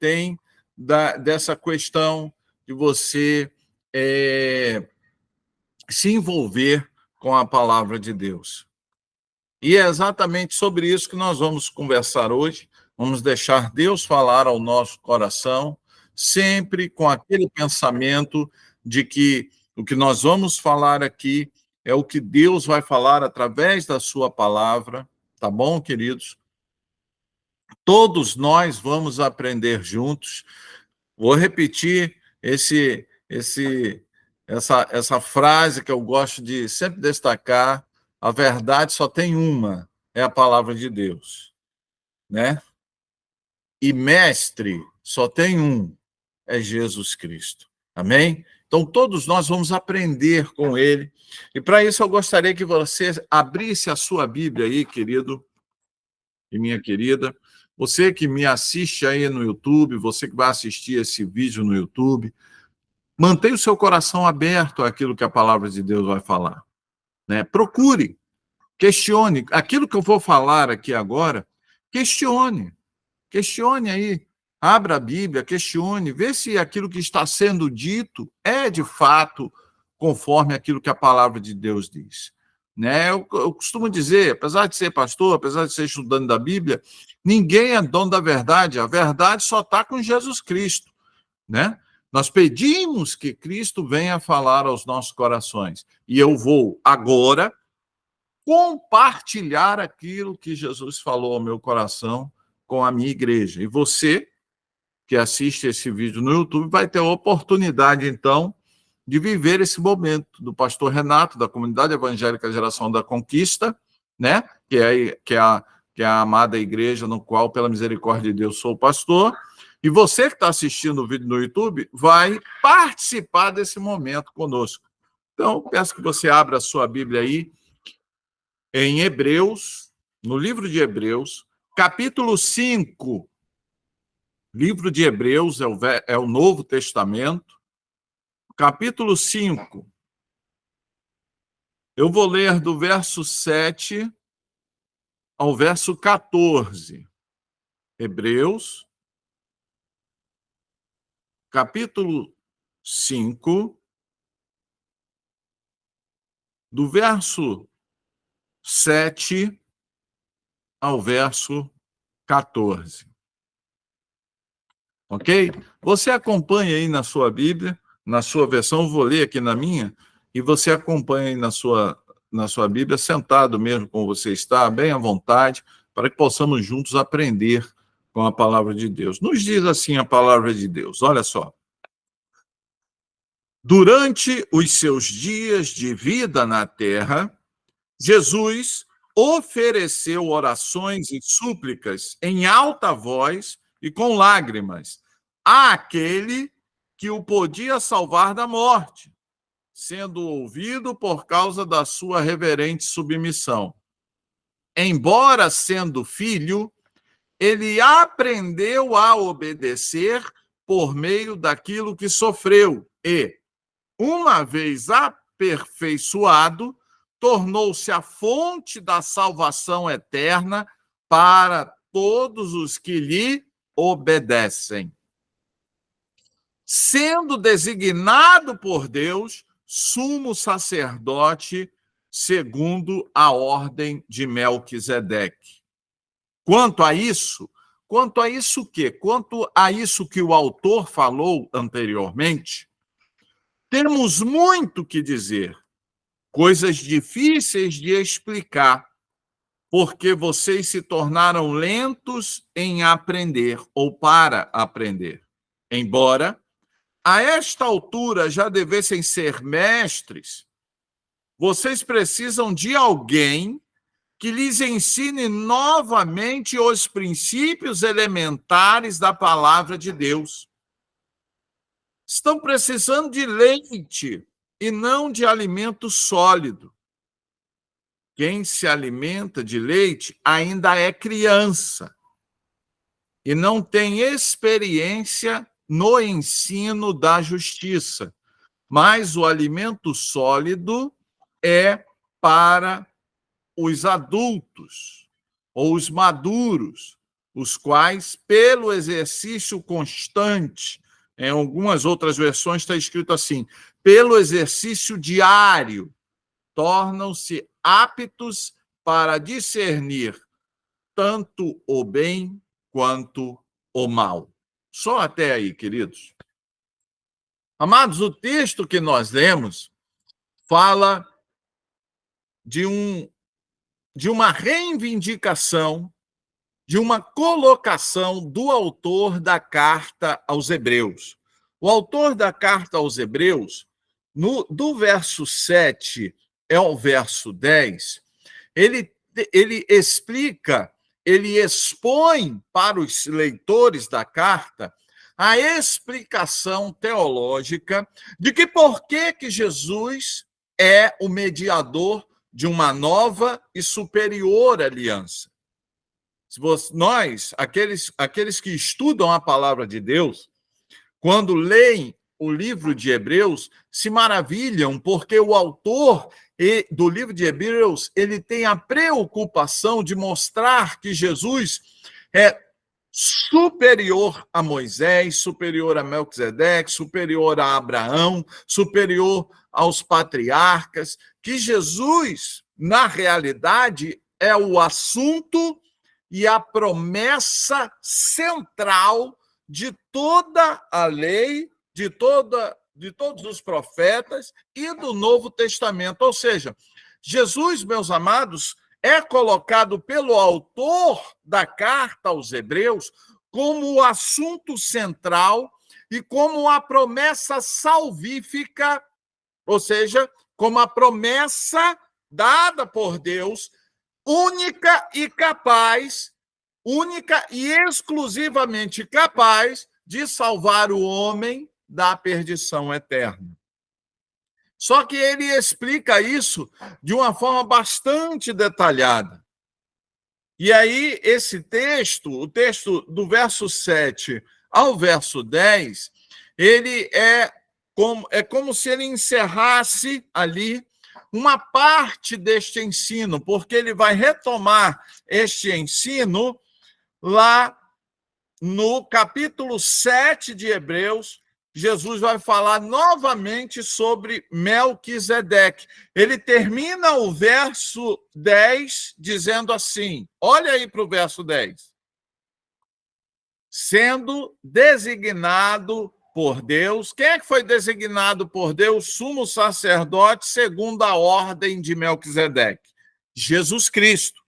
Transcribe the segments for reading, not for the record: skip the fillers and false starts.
tem dessa questão de você se envolver com a palavra de Deus. E é exatamente sobre isso que nós vamos conversar hoje. Vamos deixar Deus falar ao nosso coração, sempre com aquele pensamento de que o que nós vamos falar aqui é o que Deus vai falar através da sua palavra, tá bom, queridos? Todos nós vamos aprender juntos. Vou repetir essa frase que eu gosto de sempre destacar: a verdade só tem uma, é a palavra de Deus, né? E mestre só tem um, é Jesus Cristo. Amém? Então, todos nós vamos aprender com ele. E para isso, eu gostaria que você abrisse a sua Bíblia aí, querido e minha querida. Você que me assiste aí no YouTube, você que vai assistir esse vídeo no YouTube, mantenha o seu coração aberto àquilo que a palavra de Deus vai falar, né? Procure, questione. Aquilo que eu vou falar aqui agora, questione aí. Abra a Bíblia, questione, vê se aquilo que está sendo dito é de fato conforme aquilo que a palavra de Deus diz. Né? Eu costumo dizer, apesar de ser pastor, apesar de ser estudante da Bíblia, ninguém é dono da verdade, a verdade só está com Jesus Cristo. Né? Nós pedimos que Cristo venha falar aos nossos corações. E eu vou agora compartilhar aquilo que Jesus falou ao meu coração com a minha igreja. E você que assiste esse vídeo no YouTube vai ter a oportunidade, então, de viver esse momento do pastor Renato, da Comunidade Evangélica Geração da Conquista, né? que é a amada igreja no qual, pela misericórdia de Deus, sou pastor. E você que está assistindo o vídeo no YouTube vai participar desse momento conosco. Então, peço que você abra a sua Bíblia aí em Hebreus, no livro de Hebreus, capítulo 5. Livro de Hebreus é o Novo Testamento, capítulo 5. Eu vou ler do verso 7 ao verso 14. Hebreus, capítulo 5, do verso 7 ao verso 14. Ok? Você acompanha aí na sua Bíblia, na sua versão, eu vou ler aqui na minha, e você acompanha aí na sua Bíblia, sentado mesmo como você está, bem à vontade, para que possamos juntos aprender com a palavra de Deus. Nos diz assim a palavra de Deus, olha só. Durante os seus dias de vida na terra, Jesus ofereceu orações e súplicas em alta voz e com lágrimas àquele que o podia salvar da morte, sendo ouvido por causa da sua reverente submissão. Embora sendo filho, ele aprendeu a obedecer por meio daquilo que sofreu e, uma vez aperfeiçoado, tornou-se a fonte da salvação eterna para todos os que lhe obedecem. Sendo designado por Deus sumo sacerdote segundo a ordem de Melquisedeque. Quanto a isso o quê? Quanto a isso que o autor falou anteriormente, temos muito que dizer, coisas difíceis de explicar, porque vocês se tornaram lentos em aprender ou para aprender. Embora a esta altura já devessem ser mestres, vocês precisam de alguém que lhes ensine novamente os princípios elementares da palavra de Deus. Estão precisando de leite e não de alimento sólido. Quem se alimenta de leite ainda é criança e não tem experiência no ensino da justiça, mas o alimento sólido é para os adultos ou os maduros, os quais, pelo exercício constante, em algumas outras versões está escrito assim, pelo exercício diário, tornam-se aptos para discernir tanto o bem quanto o mal. Só até aí, queridos. Amados, o texto que nós lemos fala de uma reivindicação, de uma colocação do autor da carta aos Hebreus. O autor da carta aos Hebreus, do verso 7 ao verso 10, ele explica, ele expõe para os leitores da carta a explicação teológica de que por que Jesus é o mediador de uma nova e superior aliança. Nós, aqueles que estudam a palavra de Deus, quando leem o livro de Hebreus, se maravilham, porque o autor do livro de Hebreus, ele tem a preocupação de mostrar que Jesus é superior a Moisés, superior a Melquisedeque, superior a Abraão, superior aos patriarcas, que Jesus, na realidade, é o assunto e a promessa central de toda a lei, de todos os profetas e do Novo Testamento. Ou seja, Jesus, meus amados, é colocado pelo autor da carta aos Hebreus como o assunto central e como a promessa salvífica, ou seja, como a promessa dada por Deus, única e exclusivamente capaz de salvar o homem da perdição eterna. Só que ele explica isso de uma forma bastante detalhada. E aí, esse texto, o texto do verso 7 ao verso 10, ele é como se ele encerrasse ali uma parte deste ensino, porque ele vai retomar este ensino lá no capítulo 7 de Hebreus. Jesus vai falar novamente sobre Melquisedeque. Ele termina o verso 10 dizendo assim, olha aí para o verso 10. Sendo designado por Deus, quem é que foi designado por Deus sumo sacerdote segundo a ordem de Melquisedeque? Jesus Cristo.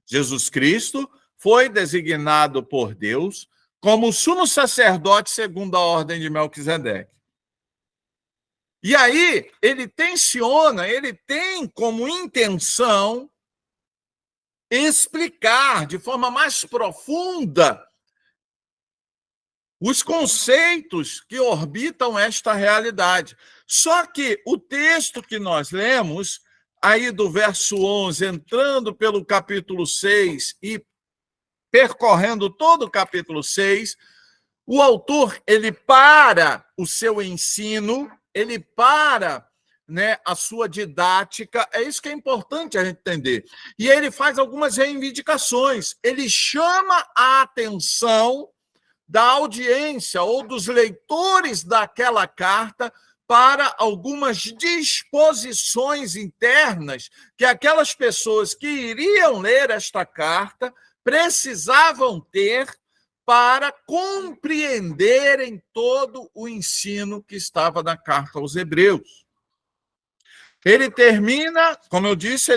Jesus Cristo foi designado por Deus como sumo sacerdote segundo a ordem de Melquisedeque. E aí, ele tem como intenção explicar de forma mais profunda os conceitos que orbitam esta realidade. Só que o texto que nós lemos, aí do verso 11, entrando pelo capítulo 6 e percorrendo todo o capítulo 6, o autor, ele para o seu ensino, ele para, né, a sua didática, é isso que é importante a gente entender. E ele faz algumas reivindicações, ele chama a atenção da audiência ou dos leitores daquela carta para algumas disposições internas que aquelas pessoas que iriam ler esta carta precisavam ter para compreenderem todo o ensino que estava na carta aos Hebreus. Ele termina, como eu disse,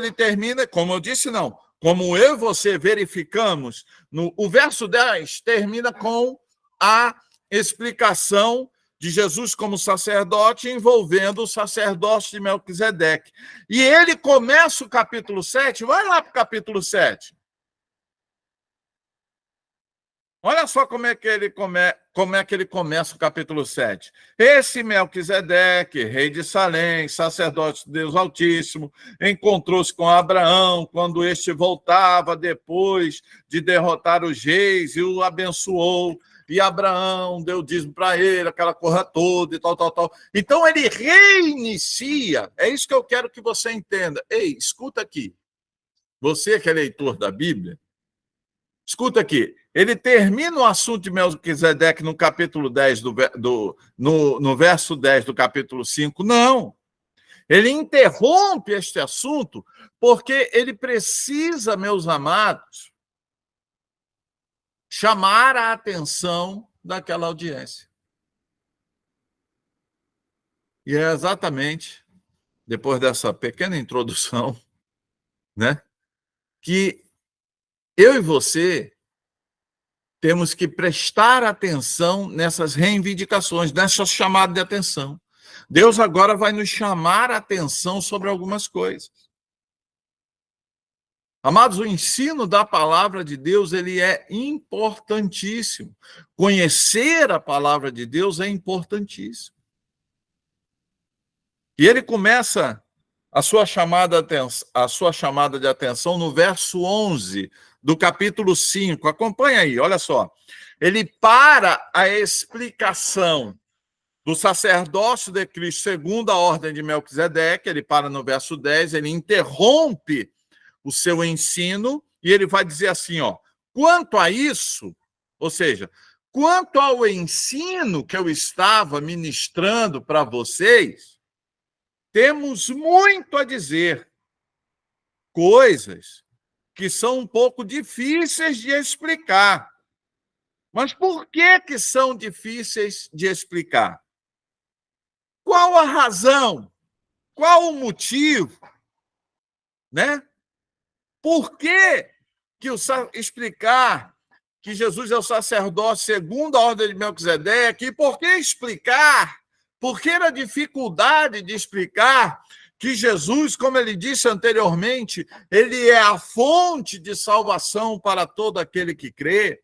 como eu e você verificamos, o verso 10 termina com a explicação de Jesus como sacerdote envolvendo o sacerdócio de Melquisedeque. E ele começa o capítulo 7, vai lá para o capítulo 7. Olha só como é que ele começa o capítulo 7. Esse Melquisedeque, rei de Salém, sacerdote de Deus Altíssimo, encontrou-se com Abraão quando este voltava depois de derrotar os reis e o abençoou. E Abraão deu dízimo para ele, aquela coisa toda e tal. Então ele reinicia. É isso que eu quero que você entenda. Ei, escuta aqui. Você que é leitor da Bíblia, Escuta aqui, ele termina o assunto de Melquisedeque no capítulo 10, no verso 10 do capítulo 5? Não. Ele interrompe este assunto porque ele precisa, meus amados, chamar a atenção daquela audiência. E é exatamente depois dessa pequena introdução, né, que eu e você temos que prestar atenção nessas reivindicações, nessa chamada de atenção. Deus agora vai nos chamar a atenção sobre algumas coisas. Amados, o ensino da palavra de Deus, ele é importantíssimo. Conhecer a palavra de Deus é importantíssimo. E ele começa a sua chamada de atenção no verso 11 do capítulo 5. Acompanha aí, olha só. Ele para a explicação do sacerdócio de Cristo segundo a ordem de Melquisedeque, ele para no verso 10, ele interrompe o seu ensino e ele vai dizer assim, ó, quanto a isso, ou seja, quanto ao ensino que eu estava ministrando para vocês, temos muito a dizer, coisas que são um pouco difíceis de explicar. Mas por que são difíceis de explicar? Qual a razão? Qual o motivo? Né? Por que explicar que Jesus é o sacerdote segundo a ordem de Melquisedeque? E por que explicar? Por que a dificuldade de explicar que Jesus, como ele disse anteriormente, ele é a fonte de salvação para todo aquele que crê?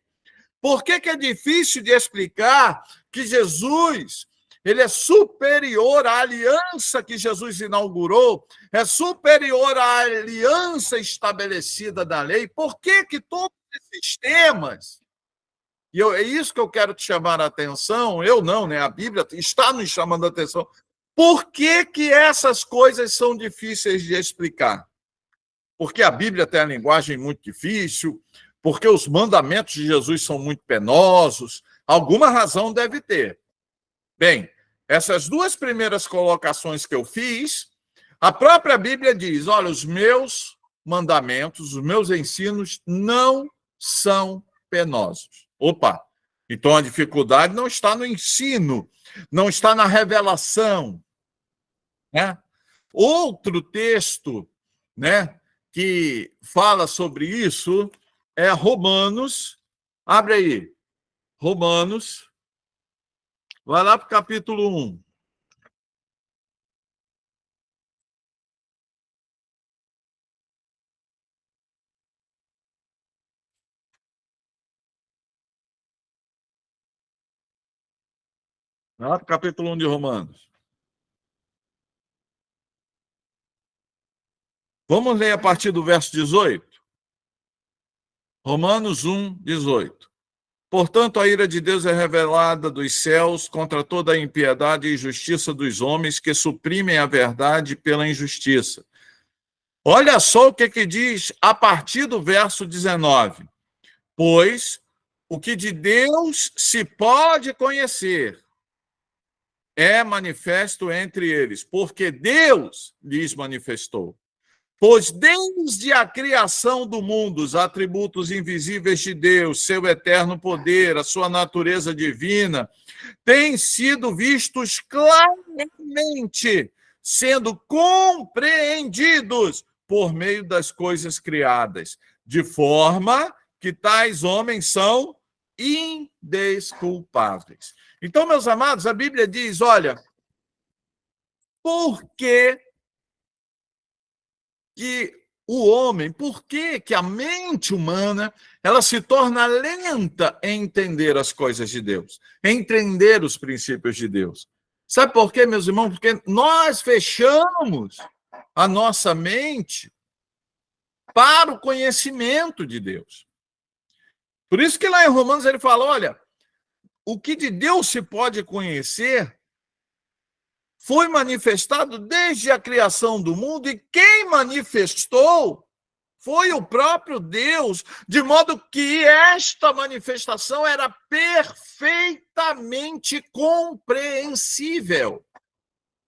Por que é difícil de explicar que Jesus, ele é superior à aliança que Jesus inaugurou, é superior à aliança estabelecida da lei? Por que todos esses temas, e é isso que eu quero te chamar a atenção, eu não, né? A Bíblia está nos chamando a atenção. Por que essas coisas são difíceis de explicar? Porque a Bíblia tem a linguagem muito difícil, porque os mandamentos de Jesus são muito penosos, alguma razão deve ter. Bem, essas duas primeiras colocações que eu fiz, a própria Bíblia diz, olha, os meus mandamentos, os meus ensinos não são penosos. Opa, então a dificuldade não está no ensino, não está na revelação, né? Outro texto, né, que fala sobre isso é Romanos. Abre aí. Romanos. Vai lá para o capítulo 1. Vai lá para o capítulo 1 de Romanos. Vamos ler a partir do verso 18? Romanos 1, 18. Portanto, a ira de Deus é revelada dos céus contra toda a impiedade e injustiça dos homens que suprimem a verdade pela injustiça. Olha só o que diz a partir do verso 19. Pois o que de Deus se pode conhecer é manifesto entre eles, porque Deus lhes manifestou. Pois desde a criação do mundo, os atributos invisíveis de Deus, seu eterno poder, a sua natureza divina, têm sido vistos claramente, sendo compreendidos por meio das coisas criadas, de forma que tais homens são indesculpáveis. Então, meus amados, a Bíblia diz, olha, por que o homem, por que a mente humana, ela se torna lenta em entender as coisas de Deus, em entender os princípios de Deus? Sabe por quê, meus irmãos? Porque nós fechamos a nossa mente para o conhecimento de Deus. Por isso que lá em Romanos ele fala, olha, o que de Deus se pode conhecer foi manifestado desde a criação do mundo, e quem manifestou Foi o próprio Deus, de modo que esta manifestação era perfeitamente compreensível.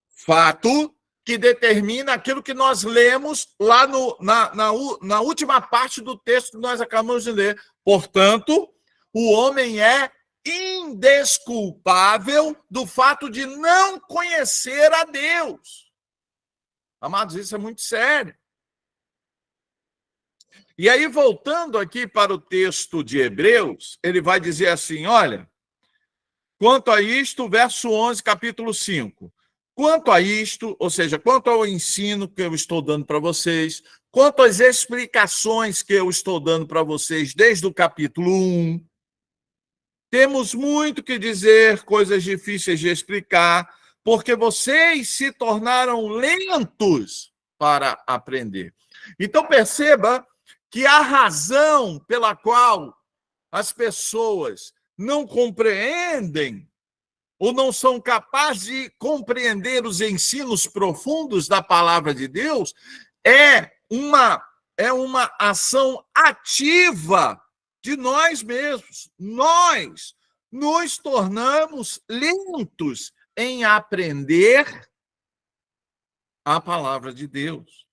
Fato que determina aquilo que nós lemos lá na última parte do texto que nós acabamos de ler. Portanto, o homem é indesculpável do fato de não conhecer a Deus. Amados, isso é muito sério. E aí, voltando aqui para o texto de Hebreus, ele vai dizer assim, olha, quanto a isto, verso 11, capítulo 5. Quanto a isto, ou seja, quanto ao ensino que eu estou dando para vocês, quanto às explicações que eu estou dando para vocês desde o capítulo 1, temos muito que dizer, coisas difíceis de explicar, porque vocês se tornaram lentos para aprender. Então, perceba que a razão pela qual as pessoas não compreendem ou não são capazes de compreender os ensinos profundos da palavra de Deus é uma ação ativa de nós mesmos. Nós nos tornamos lentos em aprender a palavra de Deus.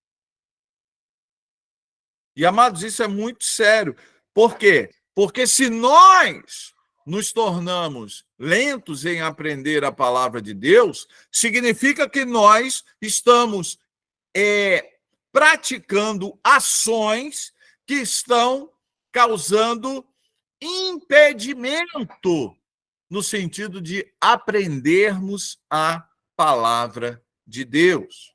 E, amados, isso é muito sério. Por quê? Porque se nós nos tornamos lentos em aprender a palavra de Deus, significa que nós estamos praticando ações que estão causando impedimento no sentido de aprendermos a palavra de Deus.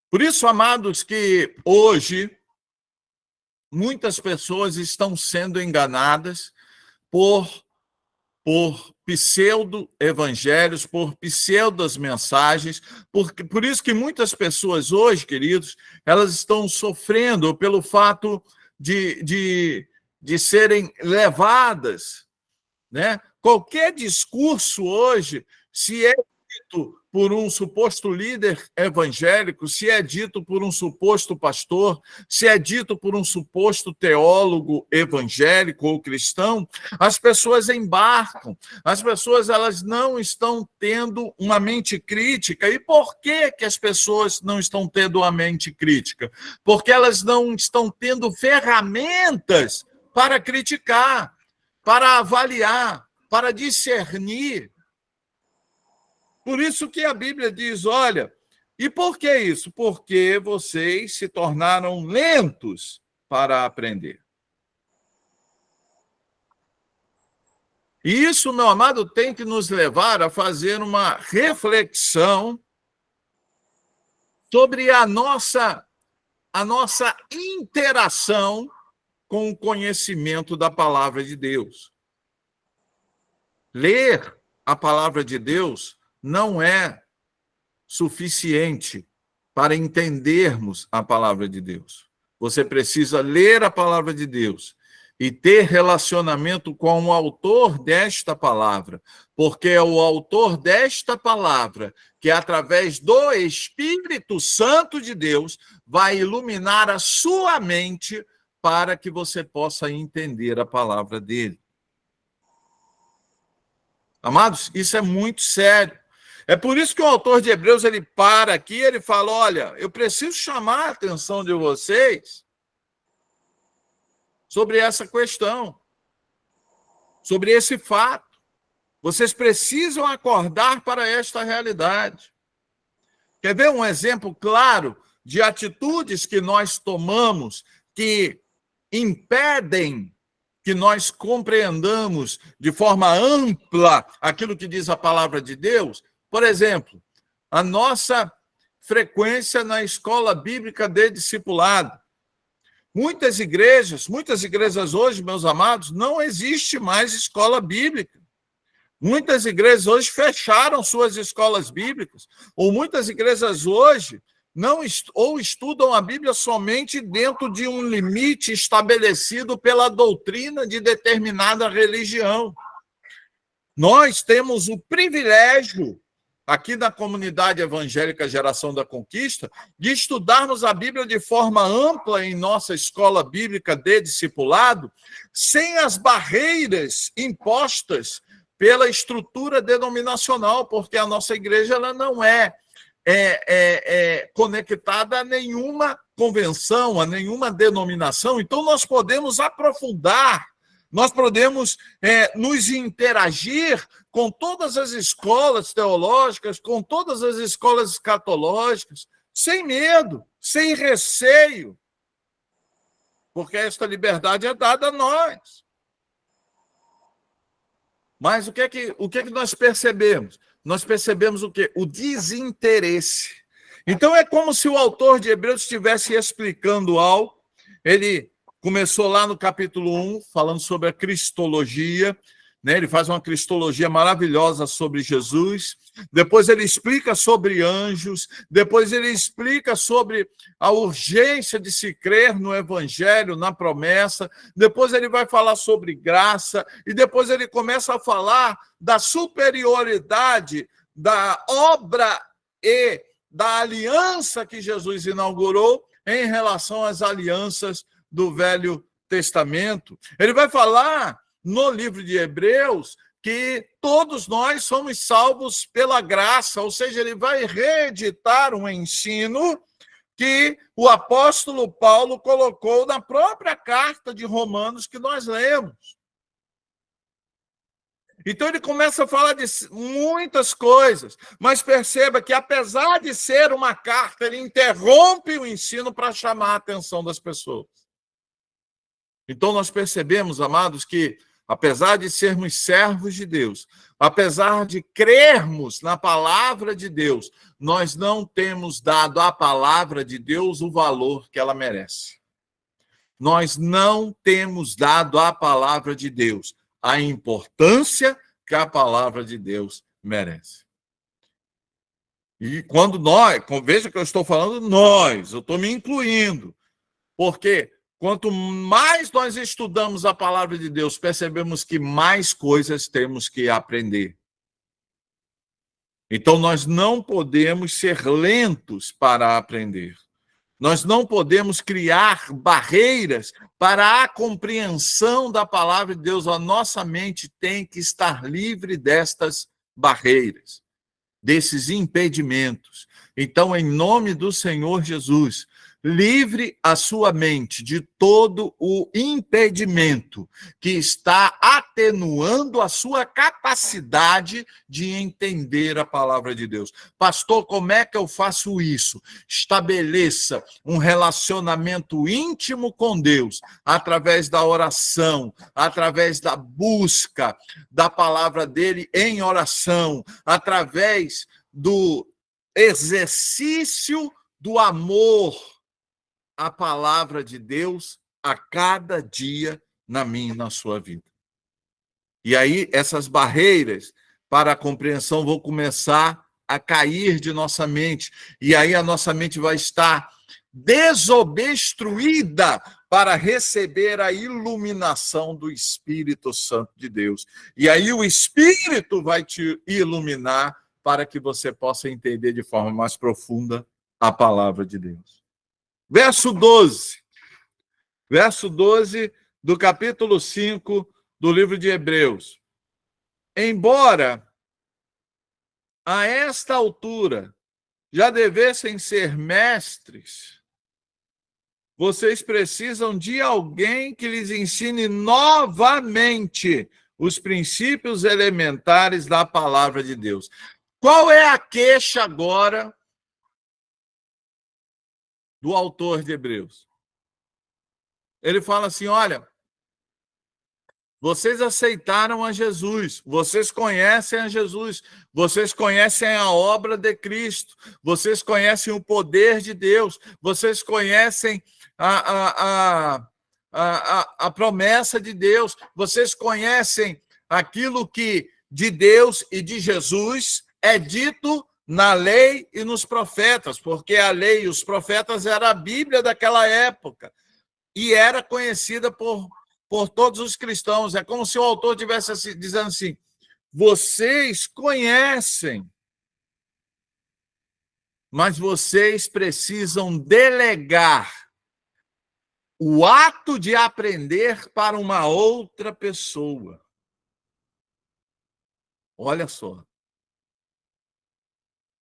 Por isso, amados, que hoje muitas pessoas estão sendo enganadas por pseudo-evangelhos, por pseudas mensagens, por isso que muitas pessoas hoje, queridos, elas estão sofrendo pelo fato de serem levadas, né? Qualquer discurso hoje, se é dito por um suposto líder evangélico, se é dito por um suposto pastor, se é dito por um suposto teólogo evangélico ou cristão, as pessoas embarcam. As pessoas, elas não estão tendo uma mente crítica. E por que as pessoas não estão tendo uma mente crítica? Porque elas não estão tendo ferramentas para criticar, para avaliar, para discernir. Por isso que a Bíblia diz, olha, e por que isso? Porque vocês se tornaram lentos para aprender. E isso, meu amado, tem que nos levar a fazer uma reflexão sobre a nossa interação com o conhecimento da palavra de Deus. Ler a palavra de Deus não é suficiente para entendermos a palavra de Deus. Você precisa ler a palavra de Deus e ter relacionamento com o autor desta palavra, porque é o autor desta palavra que, através do Espírito Santo de Deus, vai iluminar a sua mente para que você possa entender a palavra dele. Amados, isso é muito sério. É por isso que o autor de Hebreus, ele para aqui, ele fala, olha, eu preciso chamar a atenção de vocês sobre essa questão, sobre esse fato. Vocês precisam acordar para esta realidade. Quer ver um exemplo claro de atitudes que nós tomamos que impedem que nós compreendamos de forma ampla aquilo que diz a palavra de Deus? Por exemplo, a nossa frequência na escola bíblica de discipulado. Muitas igrejas hoje, meus amados, não existe mais escola bíblica. Muitas igrejas hoje fecharam suas escolas bíblicas, ou muitas igrejas hoje ou estudam a Bíblia somente dentro de um limite estabelecido pela doutrina de determinada religião. Nós temos o privilégio aqui na comunidade evangélica Geração da Conquista, de estudarmos a Bíblia de forma ampla em nossa escola bíblica de discipulado, sem as barreiras impostas pela estrutura denominacional, porque a nossa igreja ela não é conectada a nenhuma convenção, a nenhuma denominação. Então, nós podemos aprofundar, nós podemos nos interagir com todas as escolas teológicas, com todas as escolas escatológicas, sem medo, sem receio, porque esta liberdade é dada a nós. Mas o que é que nós percebemos? Nós percebemos o quê? O desinteresse. Então, é como se o autor de Hebreus estivesse explicando algo. Ele começou lá no capítulo 1, falando sobre a cristologia, né? Ele faz uma cristologia maravilhosa sobre Jesus. Depois ele explica sobre anjos. Depois ele explica sobre a urgência de se crer no evangelho, na promessa. Depois ele vai falar sobre graça. E depois ele começa a falar da superioridade da obra e da aliança que Jesus inaugurou em relação às alianças do Velho Testamento. Ele vai falar no livro de Hebreus que todos nós somos salvos pela graça, ou seja, ele vai reeditar um ensino que o apóstolo Paulo colocou na própria carta de Romanos que nós lemos. Então ele começa a falar de muitas coisas, mas perceba que, apesar de ser uma carta, ele interrompe o ensino para chamar a atenção das pessoas. Então nós percebemos, amados, que apesar de sermos servos de Deus, apesar de crermos na palavra de Deus, nós não temos dado à palavra de Deus o valor que ela merece. Nós não temos dado à palavra de Deus a importância que a palavra de Deus merece. E quando nós, veja que eu estou falando nós, eu estou me incluindo, porque quanto mais nós estudamos a palavra de Deus, percebemos que mais coisas temos que aprender. Então, nós não podemos ser lentos para aprender. Nós não podemos criar barreiras para a compreensão da palavra de Deus. A nossa mente tem que estar livre destas barreiras, desses impedimentos. Então, em nome do Senhor Jesus, livre a sua mente de todo o impedimento que está atenuando a sua capacidade de entender a palavra de Deus. Pastor, como é que eu faço isso? Estabeleça um relacionamento íntimo com Deus, através da oração, através da busca da palavra dele em oração, através do exercício do amor a palavra de Deus a cada dia na minha e na sua vida. E aí essas barreiras para a compreensão vão começar a cair de nossa mente. E aí a nossa mente vai estar desobstruída para receber a iluminação do Espírito Santo de Deus. E aí o Espírito vai te iluminar para que você possa entender de forma mais profunda a palavra de Deus. Verso 12. Verso 12 do capítulo 5 do livro de Hebreus. Embora a esta altura já devessem ser mestres, vocês precisam de alguém que lhes ensine novamente os princípios elementares da palavra de Deus. Qual é a queixa agora do autor de Hebreus? Ele fala assim, olha, vocês aceitaram a Jesus, vocês conhecem a Jesus, vocês conhecem a obra de Cristo, vocês conhecem o poder de Deus, vocês conhecem a promessa de Deus, vocês conhecem aquilo que de Deus e de Jesus é dito na lei e nos profetas, porque a lei e os profetas era a Bíblia daquela época e era conhecida por todos os cristãos. É como se o autor estivesse dizendo assim, vocês conhecem, mas vocês precisam delegar o ato de aprender para uma outra pessoa. Olha só.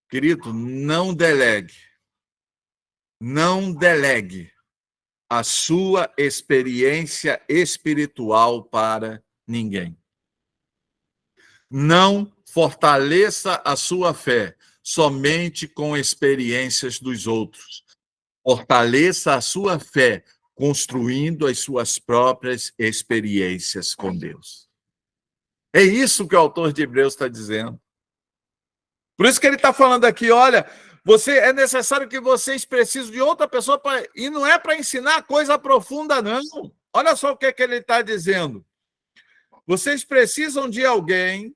Querido, não delegue. Não delegue a sua experiência espiritual para ninguém. Não fortaleça a sua fé somente com experiências dos outros. Fortaleça a sua fé construindo as suas próprias experiências com Deus. É isso que o autor de Hebreus está dizendo. Por isso que ele está falando aqui, olha, é necessário que vocês precisem de outra pessoa, e não é para ensinar coisa profunda, não. Olha só o que ele está dizendo. Vocês precisam de alguém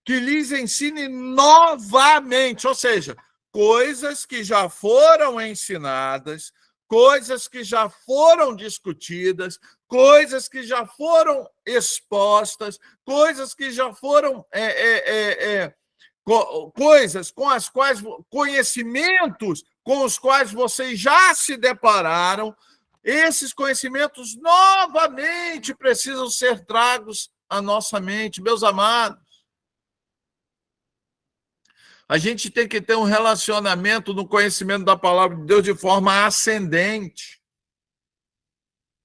que lhes ensine novamente, ou seja, coisas que já foram ensinadas, coisas que já foram discutidas, coisas que já foram expostas, coisas que já foram coisas com as quais, conhecimentos com os quais vocês já se depararam, esses conhecimentos novamente precisam ser tragos à nossa mente, meus amados. A gente tem que ter um relacionamento no conhecimento da palavra de Deus de forma ascendente.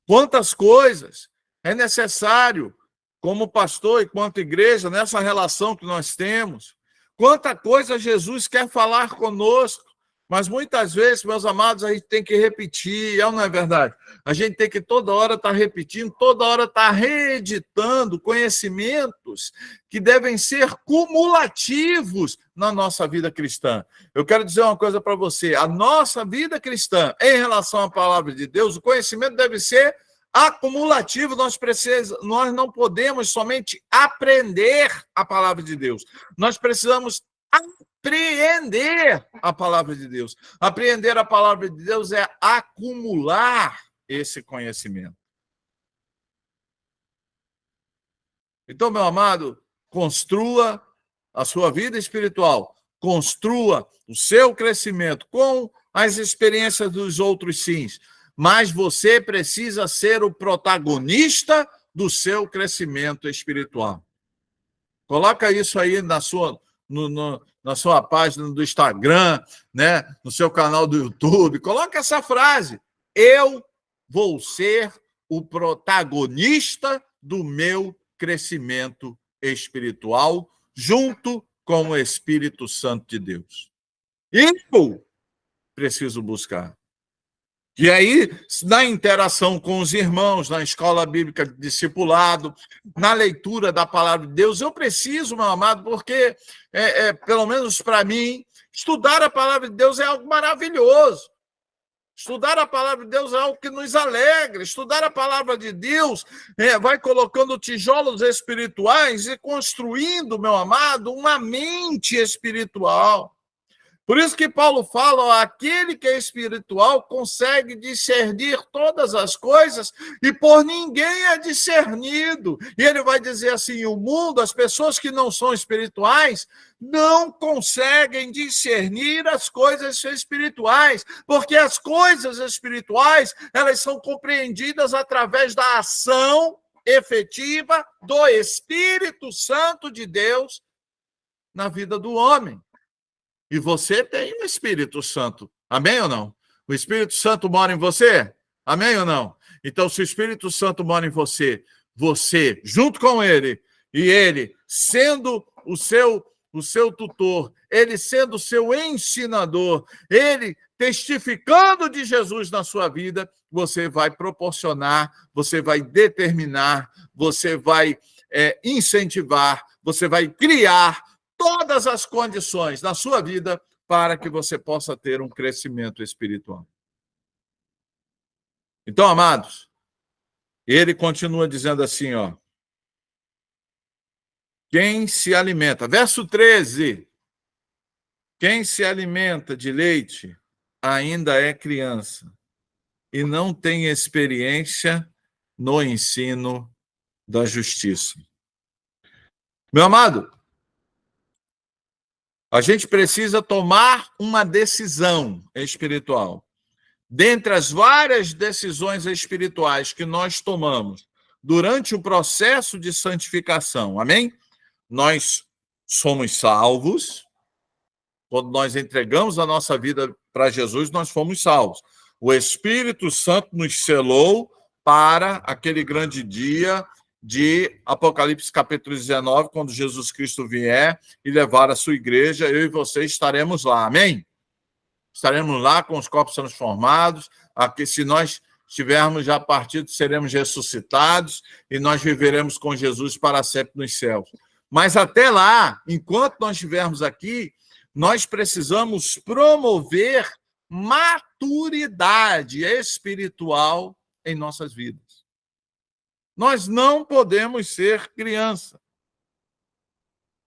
Quantas coisas é necessário, como pastor e quanto igreja, nessa relação que nós temos. Quanta coisa Jesus quer falar conosco, mas muitas vezes, meus amados, a gente tem que repetir, não é verdade? A gente tem que toda hora estar repetindo, toda hora estar reeditando conhecimentos que devem ser cumulativos na nossa vida cristã. Eu quero dizer uma coisa para você, a nossa vida cristã, em relação à palavra de Deus, o conhecimento deve ser acumulativo. Nós não podemos somente aprender a palavra de Deus. Nós precisamos apreender a palavra de Deus. Apreender a palavra de Deus é acumular esse conhecimento. Então, meu amado, construa a sua vida espiritual, construa o seu crescimento com as experiências dos outros, sim. Mas você precisa ser o protagonista do seu crescimento espiritual. Coloca isso aí na sua página do Instagram, né? No seu canal do YouTube. Coloca essa frase. Eu vou ser o protagonista do meu crescimento espiritual junto com o Espírito Santo de Deus. Eu preciso buscar. E aí, na interação com os irmãos, na escola bíblica de discipulado, na leitura da palavra de Deus, eu preciso, meu amado, porque, pelo menos para mim, estudar a palavra de Deus é algo maravilhoso. Estudar a palavra de Deus é algo que nos alegra. Estudar a palavra de Deus vai colocando tijolos espirituais e construindo, meu amado, uma mente espiritual. Por isso que Paulo fala, aquele que é espiritual consegue discernir todas as coisas e por ninguém é discernido. E ele vai dizer assim, o mundo, as pessoas que não são espirituais, não conseguem discernir as coisas espirituais, porque as coisas espirituais, elas são compreendidas através da ação efetiva do Espírito Santo de Deus na vida do homem. E você tem o Espírito Santo. Amém ou não? O Espírito Santo mora em você? Amém ou não? Então, se o Espírito Santo mora em você, você, junto com ele, e ele sendo o seu tutor, ele sendo o seu ensinador, ele testificando de Jesus na sua vida, você vai proporcionar, você vai determinar, você vai incentivar, você vai criar todas as condições na sua vida para que você possa ter um crescimento espiritual. Então, amados, ele continua dizendo assim, ó. Quem se alimenta, verso 13, quem se alimenta de leite ainda é criança e não tem experiência no ensino da justiça. Meu amado, A gente precisa tomar uma decisão espiritual. Dentre as várias decisões espirituais que nós tomamos durante o processo de santificação, amém? Nós somos salvos. Quando nós entregamos a nossa vida para Jesus, nós fomos salvos. O Espírito Santo nos selou para aquele grande dia de Apocalipse capítulo 19, quando Jesus Cristo vier e levar a sua igreja, eu e você estaremos lá, amém? Estaremos lá com os corpos transformados, aqui, se nós estivermos já partidos, seremos ressuscitados e nós viveremos com Jesus para sempre nos céus. Mas até lá, enquanto nós estivermos aqui, nós precisamos promover maturidade espiritual em nossas vidas. Nós não podemos ser criança.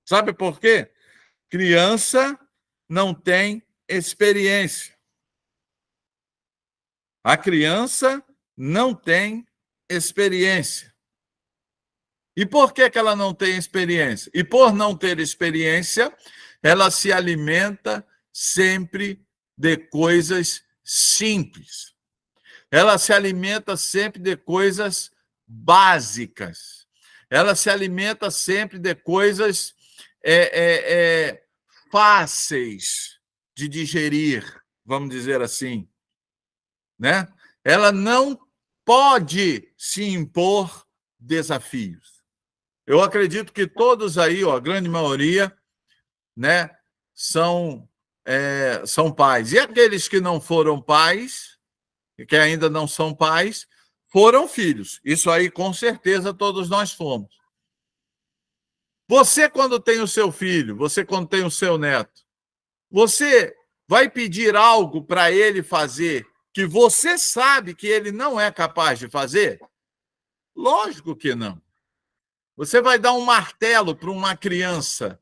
Sabe por quê? Criança não tem experiência. A criança não tem experiência. E por que ela não tem experiência? E por não ter experiência, ela se alimenta sempre de coisas simples. Ela se alimenta sempre de coisas básicas. Ela se alimenta sempre de coisas fáceis de digerir, vamos dizer assim, né? Ela não pode se impor desafios. Eu acredito que todos aí, a grande maioria, né, são pais. E aqueles que não foram pais, que ainda não são pais, foram filhos. Isso aí, com certeza, todos nós fomos. Você, quando tem o seu filho, você, quando tem o seu neto, você vai pedir algo para ele fazer que você sabe que ele não é capaz de fazer? Lógico que não. Você vai dar um martelo para uma criança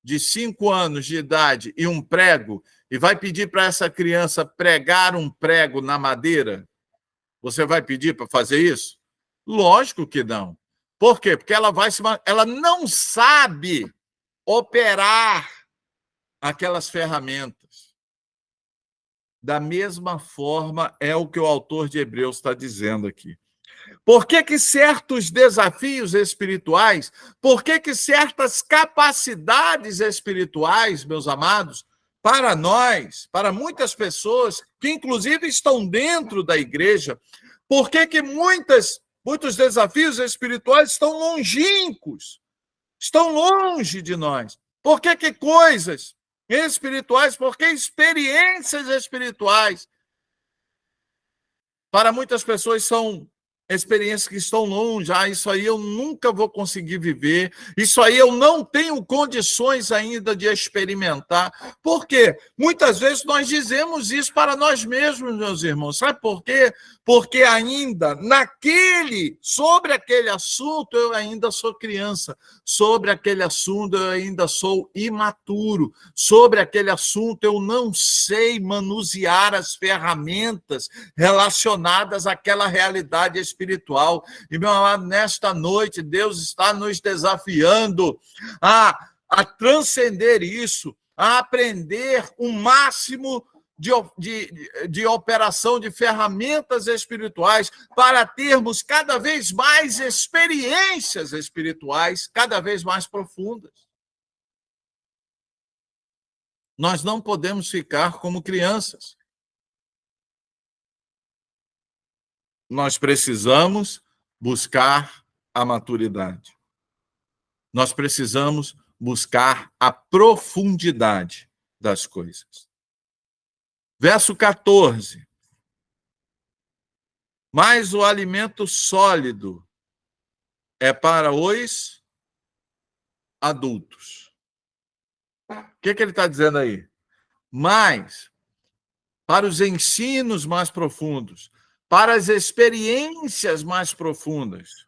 de 5 anos de idade e um prego e vai pedir para essa criança pregar um prego na madeira? Você vai pedir para fazer isso? Lógico que não. Por quê? Porque ela não sabe operar aquelas ferramentas. Da mesma forma, é o que o autor de Hebreus está dizendo aqui. Por que certos desafios espirituais, por que certas capacidades espirituais, meus amados, para nós, para muitas pessoas, que inclusive estão dentro da igreja, por que muitos desafios espirituais estão longínquos, estão longe de nós? Por que coisas espirituais, por que experiências espirituais, para muitas pessoas são experiências que estão longe? Isso aí eu nunca vou conseguir viver, isso aí eu não tenho condições ainda de experimentar. Por quê? Muitas vezes nós dizemos isso para nós mesmos, meus irmãos. Sabe por quê? Porque ainda sobre aquele assunto eu ainda sou criança, sobre aquele assunto eu ainda sou imaturo, sobre aquele assunto eu não sei manusear as ferramentas relacionadas àquela realidade espiritual. E, meu amado, nesta noite, Deus está nos desafiando a transcender isso, a aprender o máximo de operação de ferramentas espirituais para termos cada vez mais experiências espirituais, cada vez mais profundas. Nós não podemos ficar como crianças. Nós precisamos buscar a maturidade. Nós precisamos buscar a profundidade das coisas. Verso 14. Mas o alimento sólido é para os adultos. O que ele está dizendo aí? Mas para os ensinos mais profundos, para as experiências mais profundas,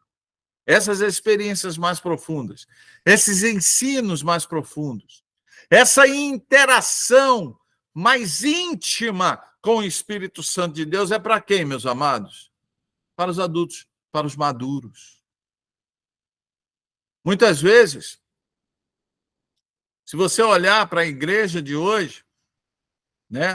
essas experiências mais profundas, esses ensinos mais profundos, essa interação mais íntima com o Espírito Santo de Deus é para quem, meus amados? Para os adultos, para os maduros. Muitas vezes, Se você olhar para a igreja de hoje, né?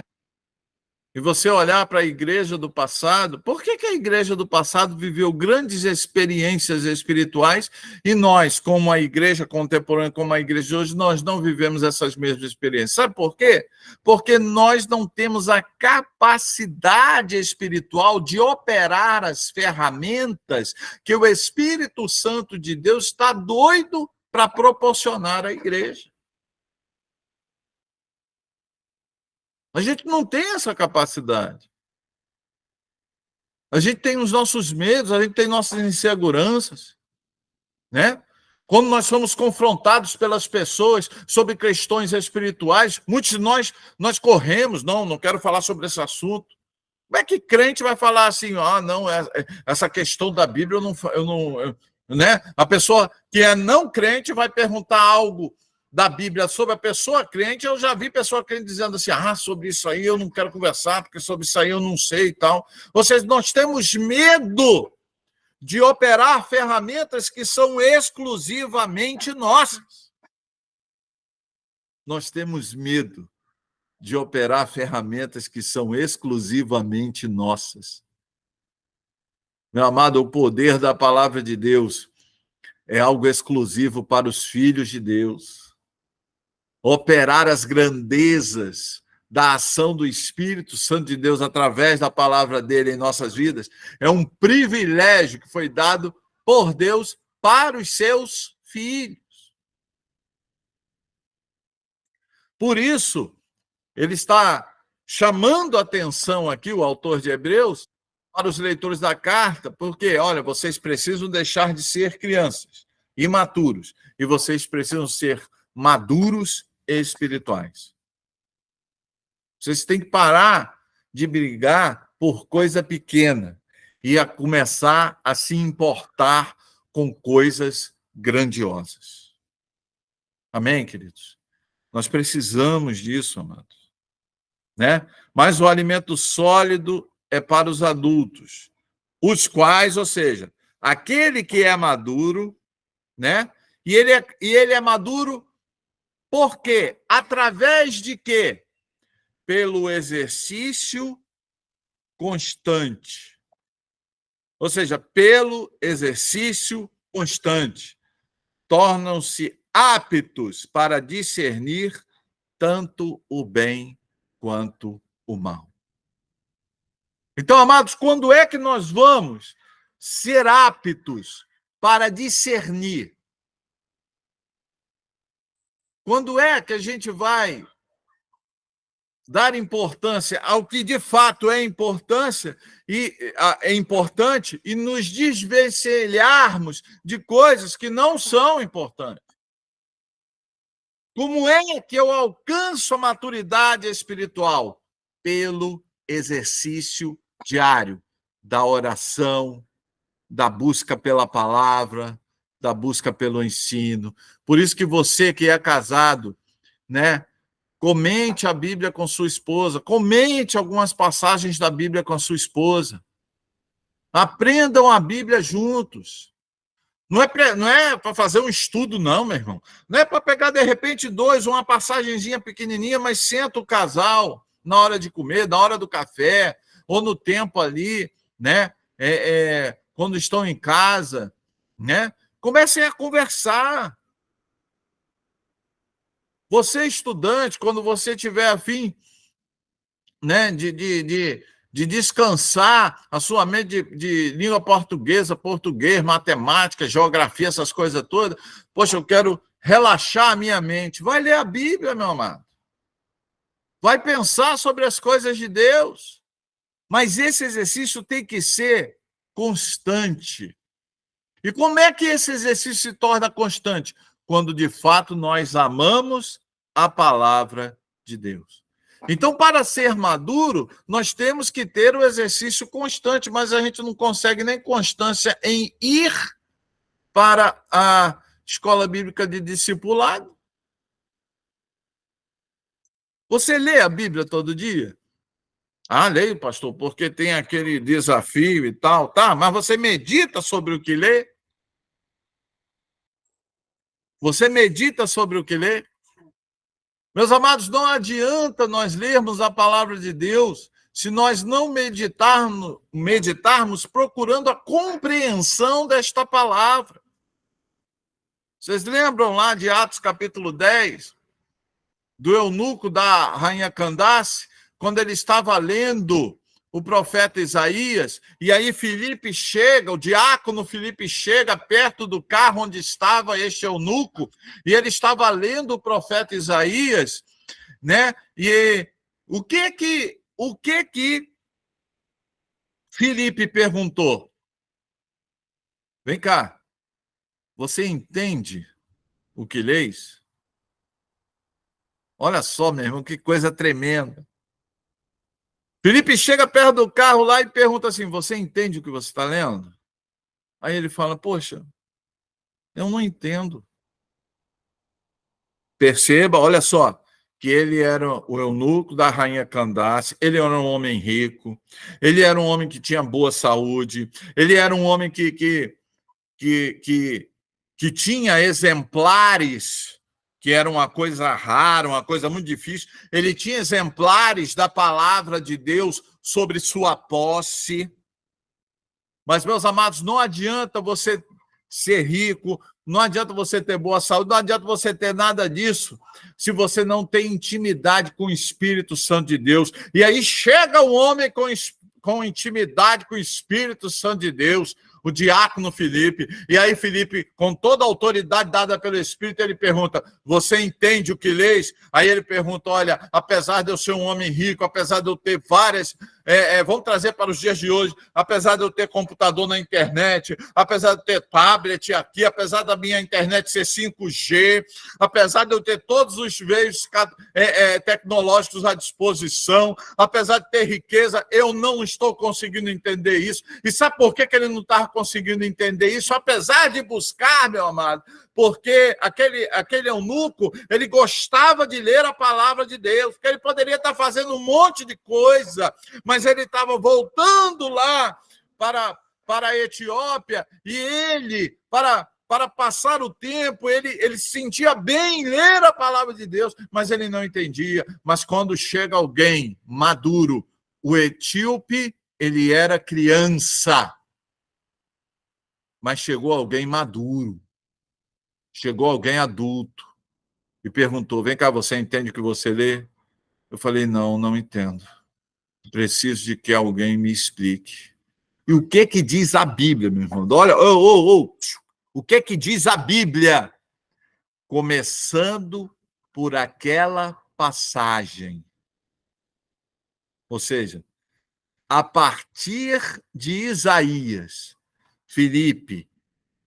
E você olhar para a igreja do passado, por que a igreja do passado viveu grandes experiências espirituais e nós, como a igreja contemporânea, como a igreja de hoje, nós não vivemos essas mesmas experiências? Sabe por quê? Porque nós não temos a capacidade espiritual de operar as ferramentas que o Espírito Santo de Deus está doido para proporcionar à igreja. A gente não tem essa capacidade. A gente tem os nossos medos, a gente tem nossas inseguranças, né? Quando nós somos confrontados pelas pessoas sobre questões espirituais, muitos de nós corremos, não quero falar sobre esse assunto. Como é que crente vai falar assim, não, essa questão da Bíblia, né? A pessoa que é não crente vai perguntar algo da Bíblia sobre a pessoa crente. Eu já vi pessoa crente dizendo assim, sobre isso aí eu não quero conversar, porque sobre isso aí eu não sei e tal. Ou seja, nós temos medo de operar ferramentas que são exclusivamente nossas. Nós temos medo de operar ferramentas que são exclusivamente nossas. Meu amado, o poder da palavra de Deus é algo exclusivo para os filhos de Deus. Operar as grandezas da ação do Espírito Santo de Deus através da palavra dele em nossas vidas é um privilégio que foi dado por Deus para os seus filhos. Por isso, ele está chamando a atenção aqui, o autor de Hebreus, para os leitores da carta, porque, olha, vocês precisam deixar de ser crianças, imaturos, e vocês precisam ser maduros espirituais. Vocês têm que parar de brigar por coisa pequena e começar a se importar com coisas grandiosas. Amém, queridos? Nós precisamos disso, amados. Né? Mas o alimento sólido é para os adultos, os quais, ou seja, aquele que é maduro, né? E ele é maduro por quê? Através de quê? Pelo exercício constante. Ou seja, pelo exercício constante. Tornam-se aptos para discernir tanto o bem quanto o mal. Então, amados, quando é que nós vamos ser aptos para discernir? Quando é que a gente vai dar importância ao que de fato é importante e nos desvencilharmos de coisas que não são importantes? Como é que eu alcanço a maturidade espiritual? Pelo exercício diário da oração, da busca pela palavra, da busca pelo ensino. Por isso que você que é casado, né, comente a Bíblia com sua esposa, comente algumas passagens da Bíblia com a sua esposa. Aprendam a Bíblia juntos. Não é para fazer um estudo, não, meu irmão. Não é para pegar, de repente, uma passagenzinha pequenininha, mas senta o casal na hora de comer, na hora do café, ou no tempo ali, né? Quando estão em casa, né? Comecem a conversar. Você, estudante, quando você tiver a fim, né, de descansar a sua mente de língua portuguesa, português, matemática, geografia, essas coisas todas. Poxa, eu quero relaxar a minha mente. Vai ler a Bíblia, meu amado. Vai pensar sobre as coisas de Deus. Mas esse exercício tem que ser constante. E como é que esse exercício se torna constante? Quando, de fato, nós amamos a palavra de Deus. Então, para ser maduro, nós temos que ter o exercício constante, mas a gente não consegue nem constância em ir para a escola bíblica de discipulado. Você lê a Bíblia todo dia? Leio, pastor, porque tem aquele desafio e tal, tá? Mas você medita sobre o que lê? Você medita sobre o que lê? Meus amados, não adianta nós lermos a palavra de Deus se nós não meditarmos procurando a compreensão desta palavra. Vocês lembram lá de Atos capítulo 10, do eunuco da rainha Candace, quando ele estava lendo o profeta Isaías, e aí Filipe chega, o diácono Filipe chega perto do carro onde estava este eunuco, e ele estava lendo o profeta Isaías, né? E o que que Filipe perguntou? Vem cá, você entende o que lês? Olha só, meu irmão, que coisa tremenda. Filipe chega perto do carro lá e pergunta assim, você entende o que você está lendo? Aí ele fala, poxa, eu não entendo. Perceba, olha só, que ele era o eunuco da rainha Candace, ele era um homem rico, ele era um homem que tinha boa saúde, ele era um homem que tinha exemplares, que era uma coisa rara, uma coisa muito difícil, ele tinha exemplares da palavra de Deus sobre sua posse. Mas, meus amados, não adianta você ser rico, não adianta você ter boa saúde, não adianta você ter nada disso se você não tem intimidade com o Espírito Santo de Deus. E aí chega o homem com intimidade com o Espírito Santo de Deus, o diácono Filipe, e aí Filipe, com toda a autoridade dada pelo Espírito, ele pergunta, você entende o que lês? Aí ele pergunta, olha, apesar de eu ser um homem rico, apesar de eu ter várias... vamos trazer para os dias de hoje, apesar de eu ter computador na internet, apesar de ter tablet aqui, apesar da minha internet ser 5G, apesar de eu ter todos os meios tecnológicos à disposição, apesar de ter riqueza, eu não estou conseguindo entender isso. E sabe por que ele não estava conseguindo entender isso? Apesar de buscar, meu amado, porque aquele eunuco, ele gostava de ler a palavra de Deus, porque ele poderia estar fazendo um monte de coisa, mas ele estava voltando lá para a Etiópia, e ele, para passar o tempo, ele se sentia bem em ler a palavra de Deus, mas ele não entendia. Mas quando chega alguém maduro, o etíope, ele era criança, mas chegou alguém maduro, chegou alguém adulto, e perguntou, vem cá, você entende o que você lê? Eu falei, não entendo. Preciso de que alguém me explique. E o que diz a Bíblia, meu irmão? Olha, o que diz a Bíblia? Começando por aquela passagem. Ou seja, a partir de Isaías, Filipe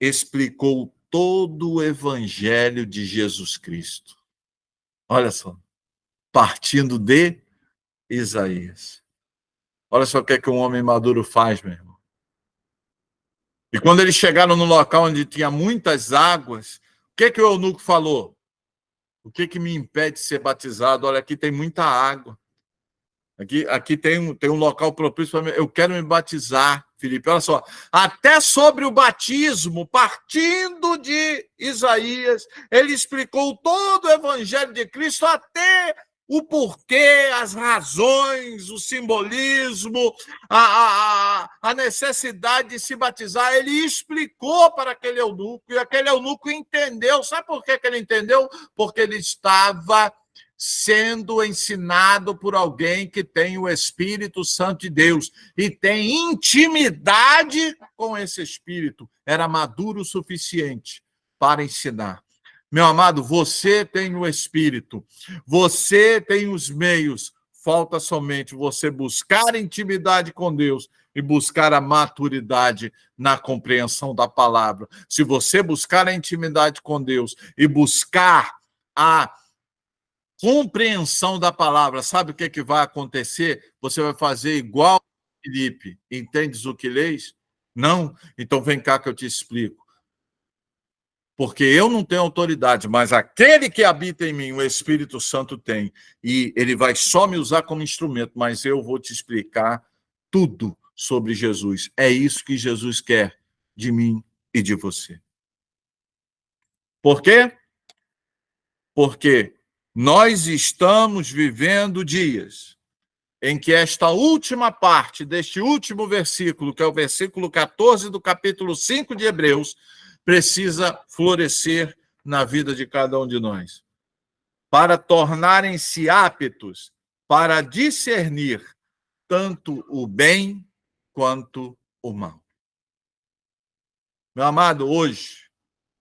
explicou todo o evangelho de Jesus Cristo. Olha só, partindo de Isaías. Olha só o que um homem maduro faz, meu irmão. E quando eles chegaram no local onde tinha muitas águas, o que o eunuco falou? O que me impede de ser batizado? Olha, aqui tem muita água. Aqui tem um local propício para mim. Eu quero me batizar, Filipe. Olha só. Até sobre o batismo, partindo de Isaías, ele explicou todo o evangelho de Cristo, até o porquê, as razões, o simbolismo, a necessidade de se batizar. Ele explicou para aquele eunuco, e aquele eunuco entendeu. Sabe por que ele entendeu? Porque ele estava sendo ensinado por alguém que tem o Espírito Santo de Deus e tem intimidade com esse Espírito. Era maduro o suficiente para ensinar. Meu amado, você tem o Espírito, você tem os meios, falta somente você buscar intimidade com Deus e buscar a maturidade na compreensão da palavra. Se você buscar a intimidade com Deus e buscar a compreensão da palavra, sabe o que vai acontecer? Você vai fazer igual Filipe. Entendes o que lês? Não? Então vem cá que eu te explico. Porque eu não tenho autoridade, mas aquele que habita em mim, o Espírito Santo tem. E ele vai só me usar como instrumento, mas eu vou te explicar tudo sobre Jesus. É isso que Jesus quer de mim e de você. Por quê? Porque Nós estamos vivendo dias em que esta última parte deste último versículo, que é o versículo 14 do capítulo 5 de Hebreus, precisa florescer na vida de cada um de nós, para tornarem-se aptos para discernir tanto o bem quanto o mal. Meu amado, hoje,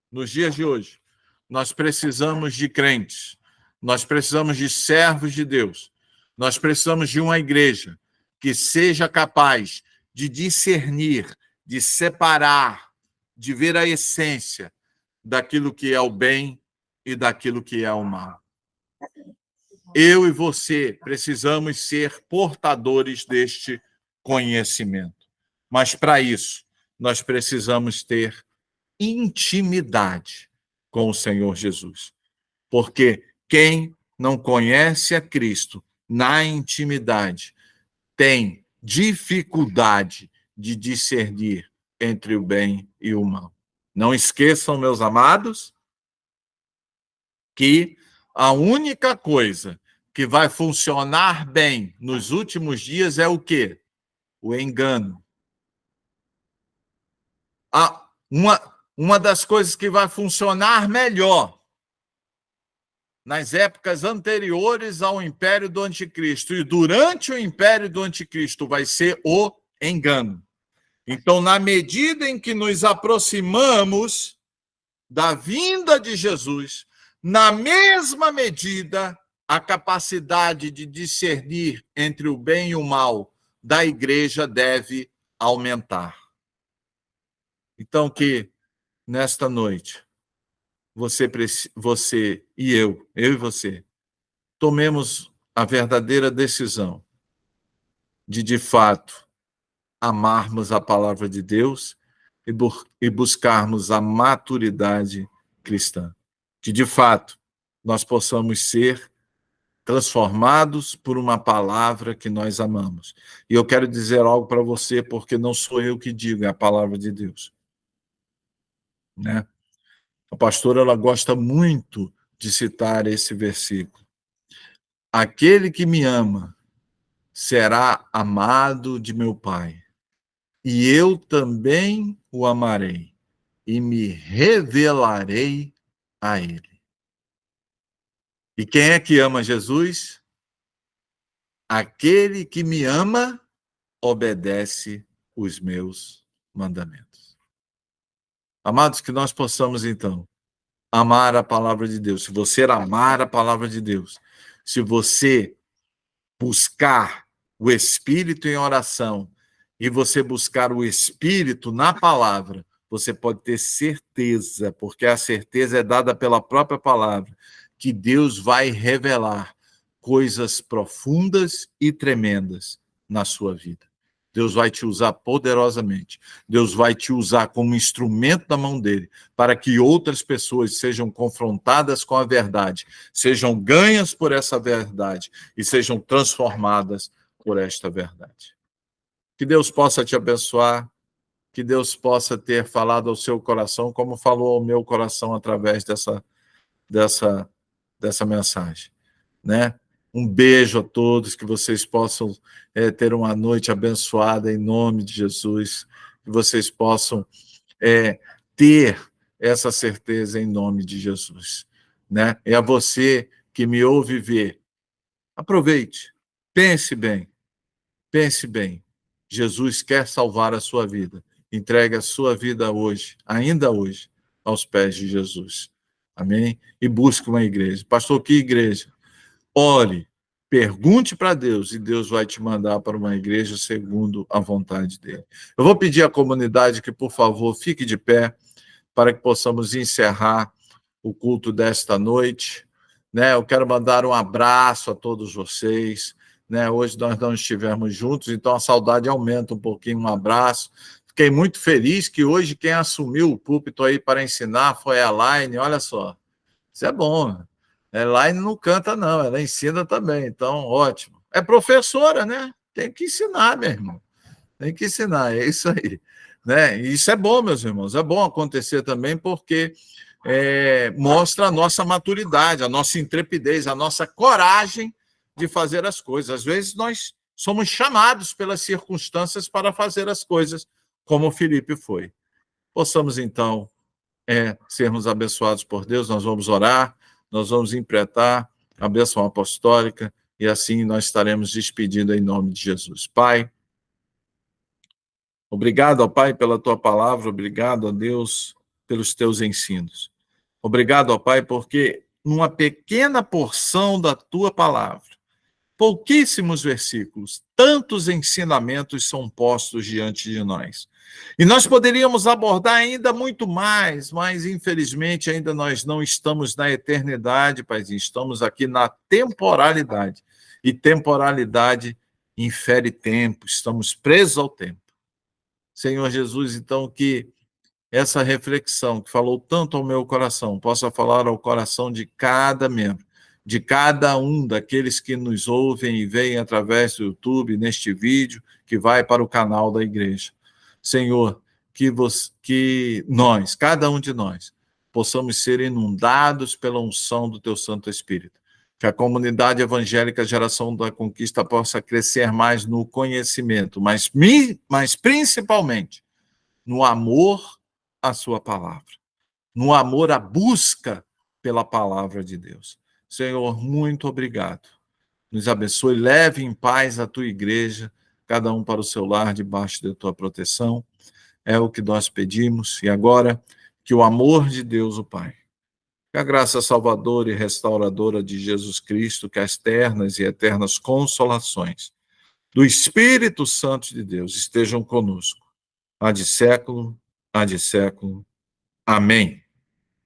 nos dias de hoje, nós precisamos de crentes, nós precisamos de servos de Deus, nós precisamos de uma igreja que seja capaz de discernir, de separar, de ver a essência daquilo que é o bem e daquilo que é o mal. Eu e você precisamos ser portadores deste conhecimento. Mas, para isso, nós precisamos ter intimidade com o Senhor Jesus. Porque quem não conhece a Cristo na intimidade tem dificuldade de discernir entre o bem e o mal. Não esqueçam, meus amados, que a única coisa que vai funcionar bem nos últimos dias é o quê? O engano. Uma das coisas que vai funcionar melhor nas épocas anteriores ao império do anticristo e durante o império do anticristo vai ser o engano. Então, na medida em que nos aproximamos da vinda de Jesus, na mesma medida, a capacidade de discernir entre o bem e o mal da igreja deve aumentar. Então, que nesta noite, você e eu e você, tomemos a verdadeira decisão de fato, amarmos a palavra de Deus e buscarmos a maturidade cristã. Que, de fato, nós possamos ser transformados por uma palavra que nós amamos. E eu quero dizer algo para você, porque não sou eu que digo, é a palavra de Deus. Né? A pastora, ela gosta muito de citar esse versículo. Aquele que me ama será amado de meu Pai, e eu também o amarei, e me revelarei a ele. E quem é que ama Jesus? Aquele que me ama obedece os meus mandamentos. Amados, que nós possamos, então, amar a palavra de Deus. Se você amar a palavra de Deus, se você buscar o Espírito em oração e você buscar o Espírito na palavra, você pode ter certeza, porque a certeza é dada pela própria palavra, que Deus vai revelar coisas profundas e tremendas na sua vida. Deus vai te usar poderosamente. Deus vai te usar como instrumento da mão dele, para que outras pessoas sejam confrontadas com a verdade, sejam ganhas por essa verdade e sejam transformadas por esta verdade. Que Deus possa te abençoar, que Deus possa ter falado ao seu coração, como falou ao meu coração através dessa mensagem, né? Um beijo a todos, que vocês possam ter uma noite abençoada em nome de Jesus, que vocês possam ter essa certeza em nome de Jesus, né? É a você que me ouve ver, aproveite, pense bem, pense bem. Jesus quer salvar a sua vida. Entregue a sua vida hoje, ainda hoje, aos pés de Jesus. Amém? E busque uma igreja. Pastor, que igreja? Ore, pergunte para Deus e Deus vai te mandar para uma igreja segundo a vontade dele. Eu vou pedir à comunidade que, por favor, fique de pé para que possamos encerrar o culto desta noite. Né? Eu quero mandar um abraço a todos vocês. Né? Hoje nós não estivemos juntos, então a saudade aumenta um pouquinho. Um abraço. Fiquei muito feliz que hoje quem assumiu o púlpito aí para ensinar foi a Laine. Olha só, isso é bom, né? Laine não canta, não, ela ensina também, então, ótimo. É professora, né? Tem que ensinar, meu irmão. Tem que ensinar, é isso aí. Né? E isso é bom, meus irmãos, é bom acontecer também, porque mostra a nossa maturidade, a nossa intrepidez, a nossa coragem de fazer as coisas. Às vezes nós somos chamados pelas circunstâncias para fazer as coisas, como Filipe foi. Possamos, então, sermos abençoados por Deus. Nós vamos orar, nós vamos implementar a bênção apostólica, e assim nós estaremos despedindo em nome de Jesus. Pai, obrigado, ó Pai, pela tua palavra, obrigado, ó Deus, pelos teus ensinos. Obrigado, ó Pai, porque numa pequena porção da tua palavra, pouquíssimos versículos, tantos ensinamentos são postos diante de nós. E nós poderíamos abordar ainda muito mais, mas infelizmente ainda nós não estamos na eternidade, Paizinho, estamos aqui na temporalidade. E temporalidade infere tempo, estamos presos ao tempo. Senhor Jesus, então, que essa reflexão que falou tanto ao meu coração possa falar ao coração de cada membro, de cada um daqueles que nos ouvem e veem através do YouTube, neste vídeo, que vai para o canal da igreja. Senhor, que nós, cada um de nós, possamos ser inundados pela unção do teu Santo Espírito. Que a comunidade evangélica Geração da Conquista possa crescer mais no conhecimento, mas principalmente no amor à sua palavra, no amor à busca pela palavra de Deus. Senhor, muito obrigado. Nos abençoe, leve em paz a tua igreja, cada um para o seu lar, debaixo da tua proteção. É o que nós pedimos. E agora, que o amor de Deus, o Pai, que a graça salvadora e restauradora de Jesus Cristo, que as ternas e eternas consolações do Espírito Santo de Deus estejam conosco, há de século, há de século. Amém.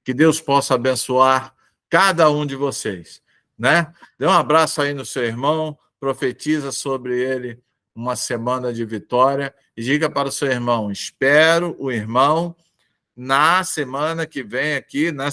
Que Deus possa abençoar cada um de vocês, né? Dê um abraço aí no seu irmão, profetiza sobre ele uma semana de vitória e diga para o seu irmão: espero o irmão na semana que vem aqui, na